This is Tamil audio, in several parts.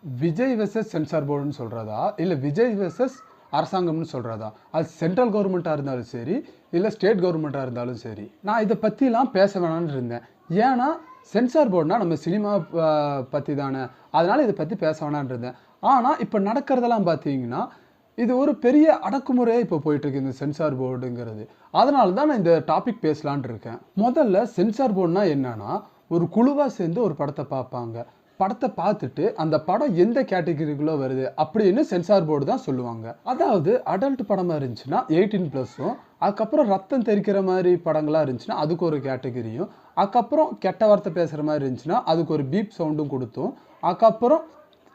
விஜய் வெர்சஸ் சென்சார் போர்டுன்னு சொல்கிறதா, இல்லை விஜய் வெர்சஸ் அரசாங்கம்னு சொல்கிறதா, அது சென்ட்ரல் கவர்மெண்ட்டாக இருந்தாலும் சரி, இல்லை ஸ்டேட் கவர்மெண்ட்டாக இருந்தாலும் சரி, நான் இதை பற்றிலாம் பேச வேணான்னு இருந்தேன். ஏன்னா சென்சார் போர்டுனா நம்ம சினிமா பற்றி தானே, அதனால் இதை பற்றி பேச வேணான்னு இருந்தேன். ஆனால் இப்போ நடக்கிறதெல்லாம் பார்த்தீங்கன்னா, இது ஒரு பெரிய அடக்குமுறையாக இப்போ போயிட்டுருக்கு இந்த சென்சார் போர்டுங்கிறது. அதனால தான் நான் இந்த டாபிக் பேசலான் இருக்கேன். முதல்ல சென்சார் போர்டுனா என்னன்னா, ஒரு குழுவாக சேர்ந்து ஒரு படத்தை பார்ப்பாங்க. படத்தை பார்த்துட்டு அந்த படம் எந்த கேட்டகரிக்குள்ளே வருது அப்படின்னு சென்சார் போர்டு தான் சொல்லுவாங்க. அதாவது அடல்ட் படமாக இருந்துச்சுன்னா 18+ம், அதுக்கப்புறம் ரத்தம் தெறிக்கிற மாதிரி படங்களாக இருந்துச்சுன்னா அதுக்கு ஒரு கேட்டகரியும், அதுக்கப்புறம் கெட்ட வார்த்தை பேசுகிற மாதிரி இருந்துச்சுன்னா அதுக்கு ஒரு பீப் சவுண்டும் கொடுத்தோம், அதுக்கப்புறம்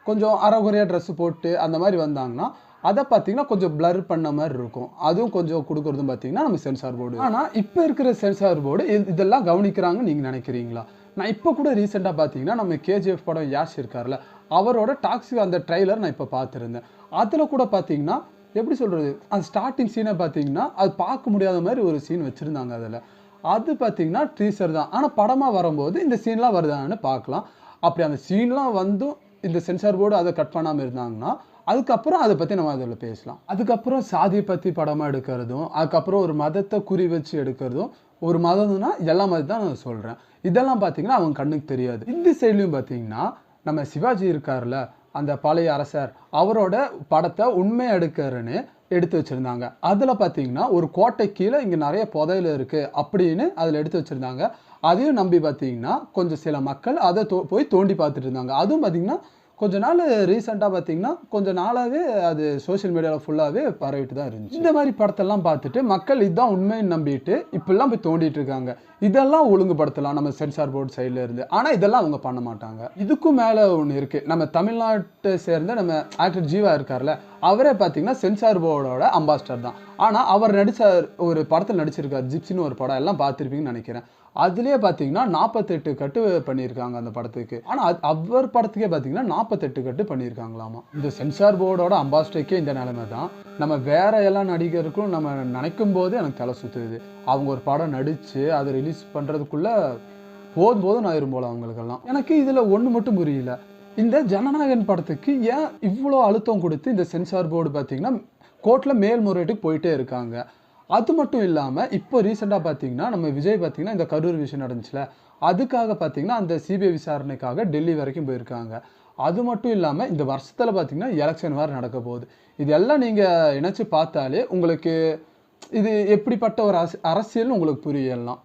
கொஞ்சம் அரைகுறையாக ட்ரெஸ்ஸு போட்டு அந்த மாதிரி வந்தாங்கன்னா அதை பார்த்தீங்கன்னா கொஞ்சம் பிளர் பண்ண மாதிரி இருக்கும். அதுவும் கொஞ்சம் கொடுக்குறதும் பார்த்தீங்கன்னா நம்ம சென்சார் போர்டு. ஆனால் இப்போ இருக்கிற சென்சார் போர்டு இதெல்லாம் கவனிக்கிறாங்கன்னு நீங்கள் நினைக்கிறீங்களா? நான் இப்போ கூட ரீசெண்டாக பார்த்தீங்கன்னா நம்ம கேஜிஎஃப் படம் யாஷ் இருக்கார்ல, அவரோட டாக்ஸி அந்த ட்ரைலர் நான் இப்போ பார்த்துருந்தேன். அதில் கூட பார்த்தீங்கன்னா எப்படி சொல்கிறது, அந்த ஸ்டார்டிங் சீனை பார்த்தீங்கன்னா அது பார்க்க முடியாத மாதிரி ஒரு சீன் வச்சுருந்தாங்க. அதில் அது பார்த்தீங்கன்னா டீசர் தான், ஆனால் படமாக வரும்போது இந்த சீன்லாம் வருதான்னு பார்க்கலாம். அப்படி அந்த சீன்லாம் வந்தும் இந்த சென்சார் போர்டு அதை கட் பண்ணாமல் இருந்தாங்கன்னா அதுக்கப்புறம் அதை பற்றி நம்ம அதில் பேசலாம். அதுக்கப்புறம் சாதியை பற்றி படமாக எடுக்கிறதும், அதுக்கப்புறம் ஒரு மதத்தை குறி வச்சு எடுக்கிறதும், ஒரு மதம்னா எல்லா மதம் தான் நான் சொல்கிறேன். இதெல்லாம் பார்த்தீங்கன்னா அவங்க கண்ணுக்கு தெரியாது. இந்த சைட்லையும் பார்த்தீங்கன்னா நம்ம சிவாஜி இருக்கார்ல, அந்த பழைய அரசர், அவரோட படத்தை உண்மையாக எடுக்கிறன்னு எடுத்து வச்சுருந்தாங்க. அதில் பார்த்தீங்கன்னா ஒரு கோட்டை கீழே இங்கே நிறைய புதையல் இருக்குது அப்படின்னு அதில் எடுத்து வச்சுருந்தாங்க. அதையும் நம்பி பார்த்தீங்கன்னா கொஞ்சம் சில மக்கள் அதை போய் தோண்டி பார்த்துட்டு இருந்தாங்க. அதுவும் பார்த்தீங்கன்னா கொஞ்ச நாள் ரீசெண்டாக பார்த்தீங்கன்னா கொஞ்சம் நாளாகவே அது சோஷியல் மீடியாவில் ஃபுல்லாகவே பரவிட்டு தான் இருந்துச்சு. இந்த மாதிரி படத்தெல்லாம் பார்த்துட்டு மக்கள் இதுதான் உண்மைன்னு நம்பிட்டு இப்படிலாம் போய் தோண்டிட்டு இருக்காங்க. இதெல்லாம் ஒழுங்குபடுத்தலாம் நம்ம சென்சார் போர்டு சைடில் இருந்து. ஆனால் இதெல்லாம் அவங்க பண்ண மாட்டாங்க. இதுக்கும் மேலே ஒன்று இருக்குது. நம்ம தமிழ்நாட்டை சேர்ந்த நம்ம ஆக்டர் ஜீவா இருக்கார்ல, அவரே பார்த்தீங்கன்னா சென்சார் போர்டோட அம்பாஸ்டர் தான். ஆனால் அவர் நடித்த ஒரு படத்தில் நடிச்சிருக்கார், ஜிப்சின்னு ஒரு படம், எல்லாம் பார்த்துருப்பீங்கன்னு நினைக்கிறேன். அதுலேயே பார்த்தீங்கன்னா 48 கட்டு பண்ணியிருக்காங்க அந்த படத்துக்கு. ஆனால் அவர் படத்துக்கே பார்த்தீங்கன்னா 48 கட்டு பண்ணியிருக்காங்களாமா. இந்த சென்சார் போர்டோட அம்பாஸ்டருக்கே இந்த நிலைமை தான். நம்ம வேற எல்லா நடிகருக்கும் நம்ம நினைக்கும் போது எனக்கு தலை சுற்றுது. அவங்க ஒரு படம் நடித்து அதை ரிலீஸ் பண்ணுறதுக்குள்ளே போதும் ஆயிரும் போல் அவங்களுக்கெல்லாம். எனக்கு இதில் ஒன்று மட்டும் புரியல, இந்த ஜனநாயகன் படத்துக்கு ஏன் இவ்வளோ அழுத்தம் கொடுத்து இந்த சென்சார் போர்டு பார்த்தீங்கன்னா கோர்ட்டில் மேல்முறையீட்டுக்கு போயிட்டே இருக்காங்க. அது மட்டும் இல்லாமல் இப்போ ரீசெண்டாக பார்த்தீங்கன்னா நம்ம விஜய் பார்த்தீங்கன்னா இந்த கரூர் விஷயம் நடந்துச்சுல, அதுக்காக பார்த்தீங்கன்னா அந்த சிபிஐ விசாரணைக்காக டெல்லி வரைக்கும் போயிருக்காங்க. அது மட்டும் இல்லாமல் இந்த வருஷத்தில் பார்த்தீங்கன்னா எலெக்ஷன் வேறு நடக்க போகுது. இதெல்லாம் நீங்கள் நினச்சி பார்த்தாலே உங்களுக்கு இது எப்படிப்பட்ட ஒரு அரசியல்னு உங்களுக்கு புரியலாம்.